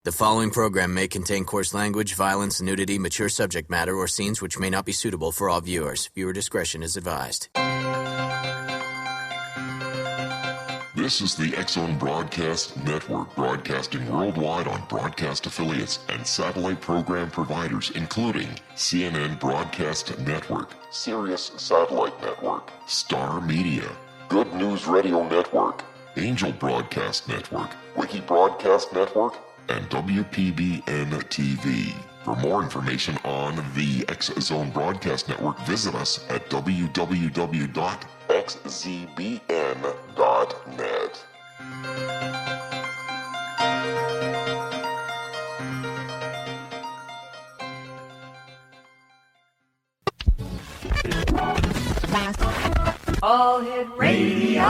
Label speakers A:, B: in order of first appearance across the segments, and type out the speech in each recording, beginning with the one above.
A: The following program may contain coarse language, violence, nudity, mature subject matter, or scenes which may not be suitable for all viewers. Viewer discretion is advised.
B: This is the X-Zone Broadcast Network, broadcasting worldwide on broadcast affiliates and satellite program providers, including CNN Broadcast Network, Sirius Satellite Network, Star Media, Good News Radio Network, Angel Broadcast Network, Wiki Broadcast Network, and WPBN TV. For more information on the X-Zone Broadcast Network, visit us at www.xzbn.net.
C: All Hit Radio.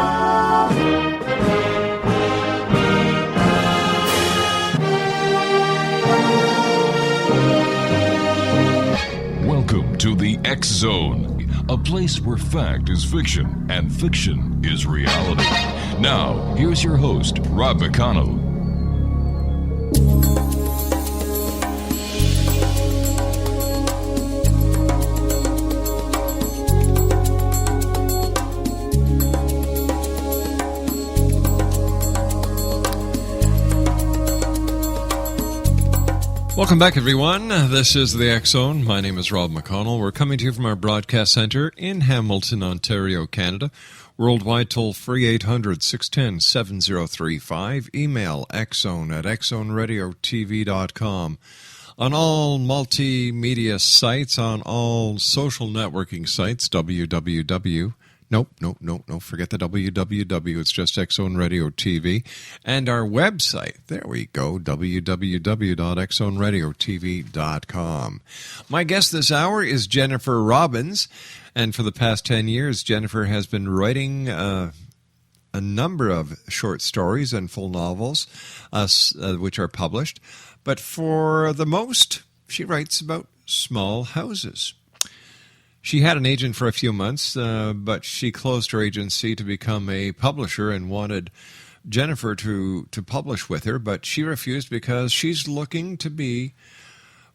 D: Welcome to the X-Zone, a place where fact is fiction and fiction is reality. Now, here's your host, Rob McConnell.
E: Welcome back, everyone. This is the X-Zone. My name is Rob McConnell. We're coming to you from our broadcast center in Hamilton, Ontario, Canada. Worldwide toll-free 800-610-7035. Email xzone@xzoneradiotv.com. On all multimedia sites, on all social networking sites, www. Nope, forget the www. It's just X-Zone Radio TV. And our website, there we go, www.xzoneradiotv.com. My guest this hour is Jennifer Robbins, and for the past 10 years, Jennifer has been writing a number of short stories and full novels, which are published. But for the most, she writes about small houses. She had an agent for a few months, but she closed her agency to become a publisher and wanted Jennifer to publish with her, but she refused because she's looking to be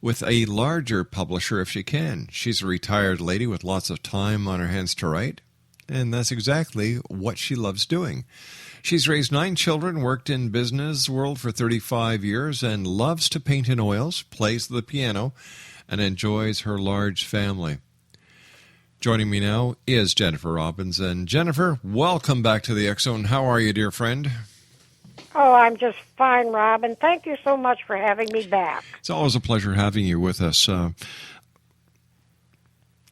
E: with a larger publisher if she can. She's a retired lady with lots of time on her hands to write, and that's exactly what she loves doing. She's raised 9 children, worked in business world for 35 years, and loves to paint in oils, plays the piano, and enjoys her large family. Joining me now is Jennifer Robbins. And Jennifer, welcome back to the X-Zone. How are you, dear friend?
F: Oh, I'm just fine, Rob, and thank you so much for having me back.
E: It's always a pleasure having you with us.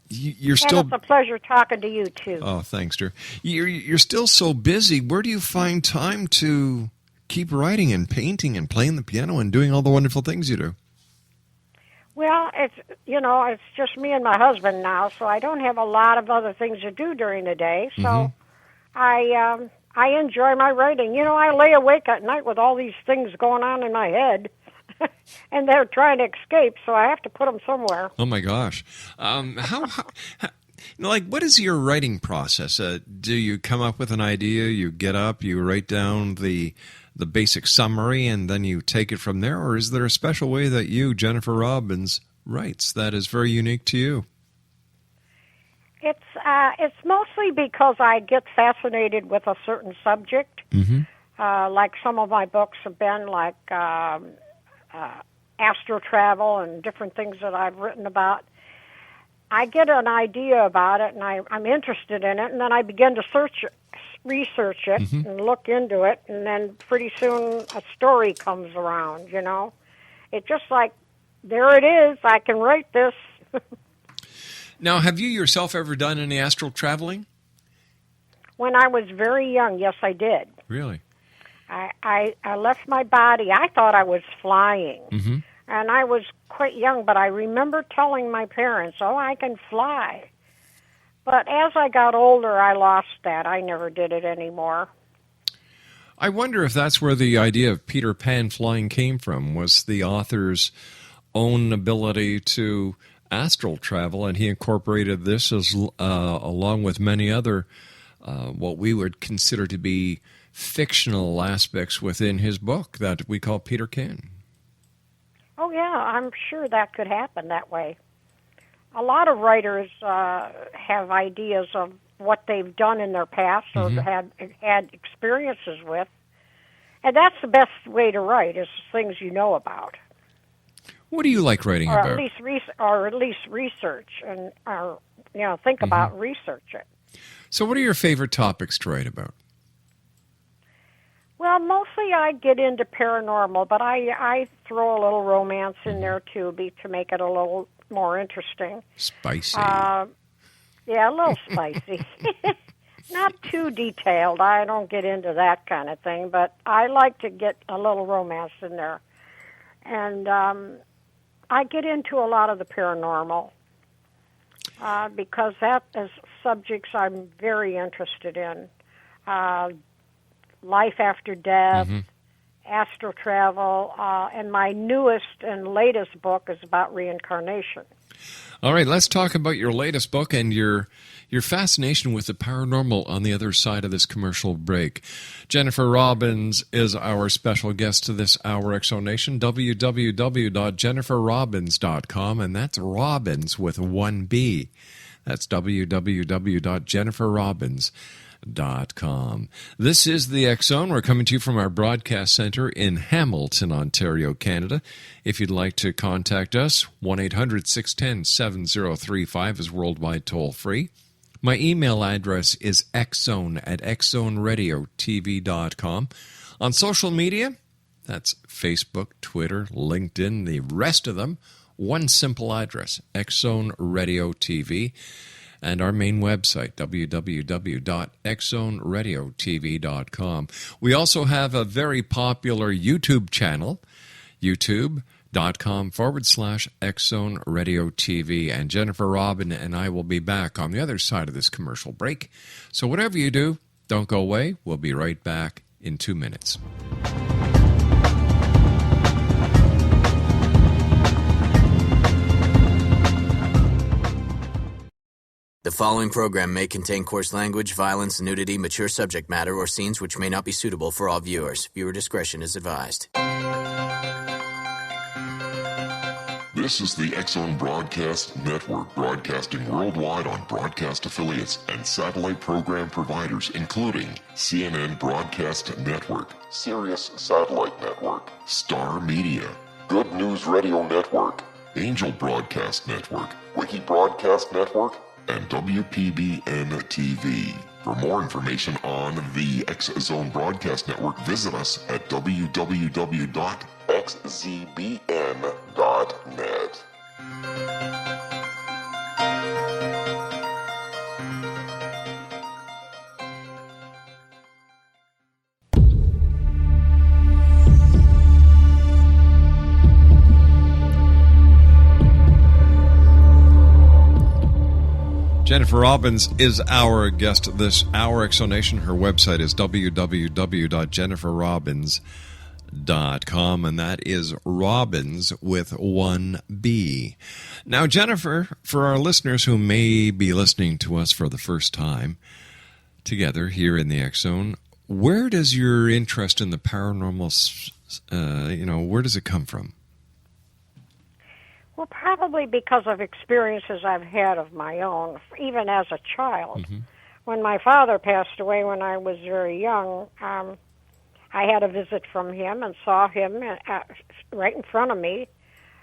E: You're still...
F: And it's a pleasure talking to you, too.
E: Oh, thanks, dear. You're still so busy. Where do you find time to keep writing and painting and playing the piano and doing all the wonderful things you do?
F: Well, it's just me and my husband now, so I don't have a lot of other things to do during the day. So I enjoy my writing. You know, I lay awake at night with all these things going on in my head, and they're trying to escape, so I have to put them somewhere.
E: Oh, my gosh. What is your writing process? Do you come up with an idea, you get up, you write down the basic summary, and then you take it from there? Or is there a special way that you, Jennifer Robbins, writes that is very unique to you?
F: It's mostly because I get fascinated with a certain subject. Like some of my books have been like astral travel and different things that I've written about. I get an idea about it, and I'm interested in it, and then I begin to research it and look into it, and then pretty soon a story comes around, you know. It's just like, there it is, I can write this.
E: Now, have you yourself ever done any astral traveling?
F: When I was very young, yes, I did.
E: Really?
F: I left my body. I thought I was flying, and I was quite young, but I remember telling my parents, oh, I can fly. But as I got older, I lost that. I never did it anymore.
E: I wonder if that's where the idea of Peter Pan flying came from, was the author's own ability to astral travel, and he incorporated this as along with many other what we would consider to be fictional aspects within his book that we call Peter Pan.
F: Oh, yeah, I'm sure that could happen that way. A lot of writers have ideas of what they've done in their past or had experiences with, and that's the best way to write, is things you know about.
E: What do you like writing
F: or
E: about?
F: At least research and think about and research it.
E: So what are your favorite topics to write about?
F: Well, mostly I get into paranormal, but I throw a little romance in there too, to make it a little more interesting.
E: Spicy.
F: Yeah, a little spicy. Not too detailed. I don't get into that kind of thing, but I like to get a little romance in there. And I get into a lot of the paranormal because that is subjects I'm very interested in. Life after death, astral travel, and my newest and latest book is about reincarnation.
E: All right, let's talk about your latest book and your fascination with the paranormal on the other side of this commercial break. Jennifer Robbins is our special guest to this hour, Exonation, www.jenniferrobbins.com, and that's Robbins with one B. That's www.jenniferrobbins.com. This is the X Zone. We're coming to you from our broadcast center in Hamilton, Ontario, Canada. If you'd like to contact us, 1-800-610-7035 is worldwide toll-free. My email address is xzone@xzoneradiotv.com. On social media, that's Facebook, Twitter, LinkedIn, the rest of them, one simple address, X-Zone Radio TV. And our main website, www.xzoneradiotv.com. We also have a very popular YouTube channel, youtube.com/X-Zone Radio TV. And Jennifer Robin and I will be back on the other side of this commercial break. So whatever you do, don't go away. We'll be right back in 2 minutes.
A: The following program may contain coarse language, violence, nudity, mature subject matter, or scenes which may not be suitable for all viewers. Viewer discretion is advised.
B: This is the X-Zone Broadcast Network, broadcasting worldwide on broadcast affiliates and satellite program providers, including CNN Broadcast Network, Sirius Satellite Network, Star Media, Good News Radio Network, Angel Broadcast Network, Wiki Broadcast Network, and WPBN TV. For more information on the X-Zone Broadcast Network, visit us at www.xzbn.net.
E: Jennifer Robbins is our guest this hour, Exonation. Her website is www.jenniferrobbins.com, and that is Robbins with one B. Now, Jennifer, for our listeners who may be listening to us for the first time together here in the X-Zone, where does your interest in the paranormal, where does it come from?
F: Well, probably because of experiences I've had of my own, even as a child. When my father passed away when I was very young, I had a visit from him and saw him right in front of me.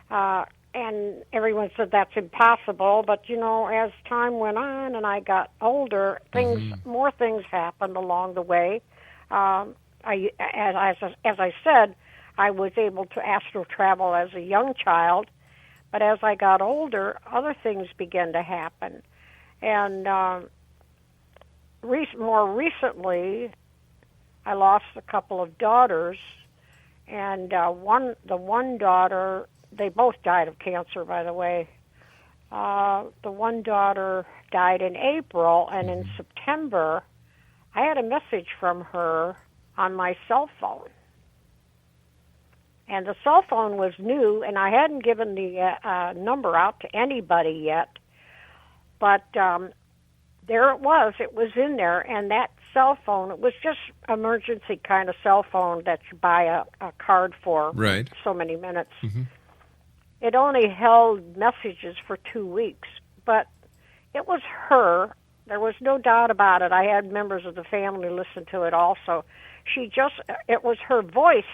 F: And everyone said that's impossible. But, as time went on and I got older, more things happened along the way. As I said, I was able to astral travel as a young child. But as I got older, other things began to happen. And more recently, I lost a couple of daughters. And the one daughter, they both died of cancer, by the way. The one daughter died in April, and in September, I had a message from her on my cell phone. And the cell phone was new, and I hadn't given the number out to anybody yet. But there it was. It was in there, and that cell phone, it was just emergency kind of cell phone that you buy a card for
E: right.
F: so many minutes. it only held messages for 2 weeks, but it was her. There was no doubt about it. I had members of the family listen to it also. It was her voice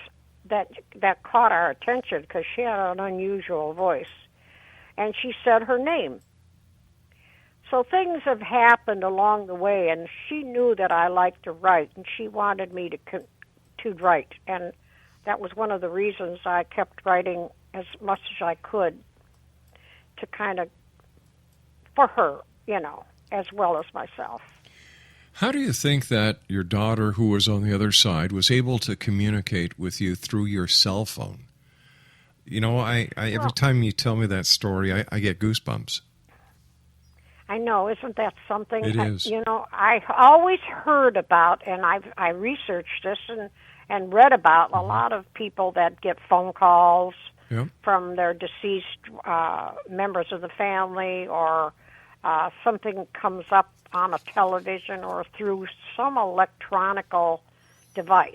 F: that caught our attention because she had an unusual voice. And she said her name. So things have happened along the way, and she knew that I liked to write, and she wanted me to write. And that was one of the reasons I kept writing as much as I could to kind of, for her, as well as myself.
E: How do you think that your daughter, who was on the other side, was able to communicate with you through your cell phone? Every time you tell me that story, I get goosebumps.
F: I know, isn't that something?
E: It is.
F: I always heard about, and I researched this and read about a lot of people that get phone calls from their deceased members of the family, or something comes up on a television or through some electronical device.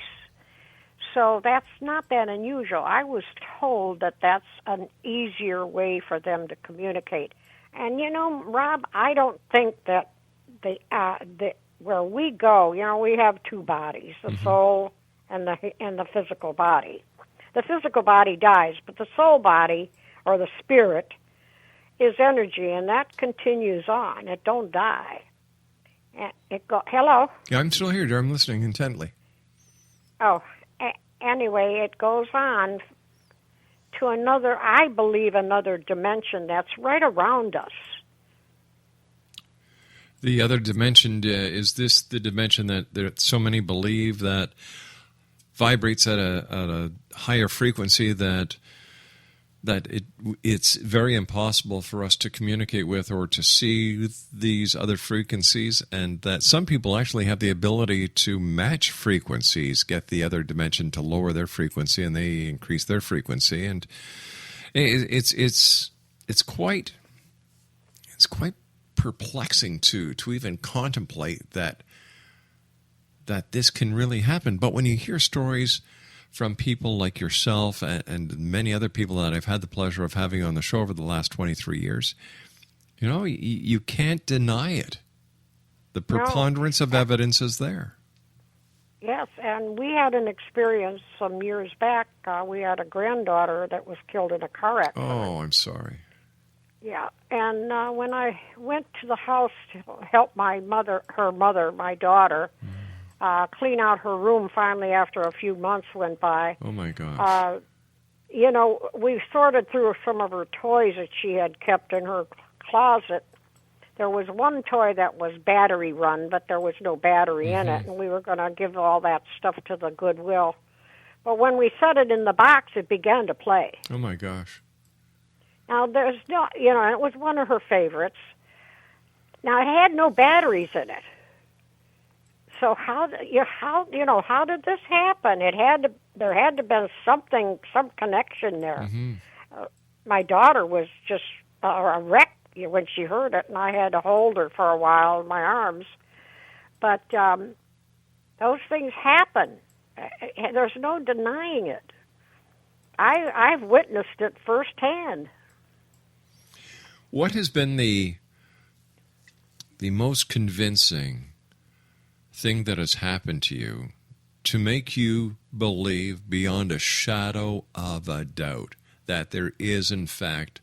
F: So that's not that unusual. I was told that that's an easier way for them to communicate. And Rob, I don't think that where we go, we have 2 bodies, the soul and the physical body. The physical body dies, but the soul body, or the spirit, is energy, and that continues on. It don't die. Hello?
E: Yeah, I'm still here, dear. I'm listening intently.
F: Oh, anyway, it goes on to another dimension that's right around us.
E: The other dimension, is this the dimension that so many believe that vibrates at a higher frequency that it's very impossible for us to communicate with or to see these other frequencies, and that some people actually have the ability to match frequencies, get the other dimension to lower their frequency, and they increase their frequency, and it's quite perplexing to even contemplate that this can really happen. But when you hear stories from people like yourself and many other people that I've had the pleasure of having on the show over the last 23 years, you can't deny it. The preponderance of evidence is there.
F: Yes, and we had an experience some years back. We had a granddaughter that was killed in a car accident.
E: Oh, I'm sorry.
F: Yeah, and when I went to the house to help my daughter, clean out her room finally after a few months went by.
E: Oh, my gosh.
F: We sorted through some of her toys that she had kept in her closet. There was one toy that was battery run, but there was no battery in it, and we were going to give all that stuff to the Goodwill. But when we set it in the box, it began to play.
E: Oh, my gosh.
F: Now, there's no, it was one of her favorites. Now, it had no batteries in it. So how did this happen? There had to be some connection there. My daughter was just a wreck when she heard it, and I had to hold her for a while in my arms. But those things happen. There's no denying it. I've witnessed it firsthand.
E: What has been the most convincing thing that has happened to you to make you believe beyond a shadow of a doubt that there is, in fact,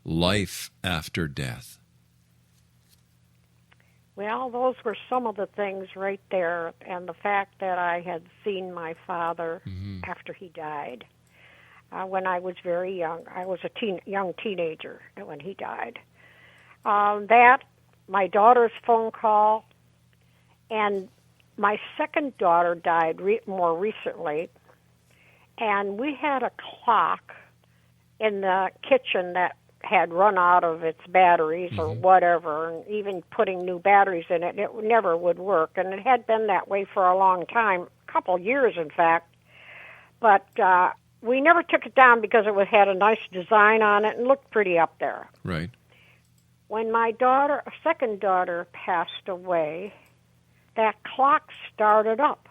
E: life after death?
F: Well, those were some of the things right there, and the fact that I had seen my father after he died. When I was very young. I was a young teenager when he died. That, my daughter's phone call, and my second daughter died more recently, and we had a clock in the kitchen that had run out of its batteries or whatever, and even putting new batteries in it never would work, and it had been that way for a long time, a couple years in fact, but we never took it down because it had a nice design on it and looked pretty up there.
E: Right.
F: When my second daughter passed away, that clock started up,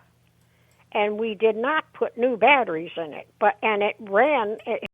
F: and we did not put new batteries in it, and it ran. It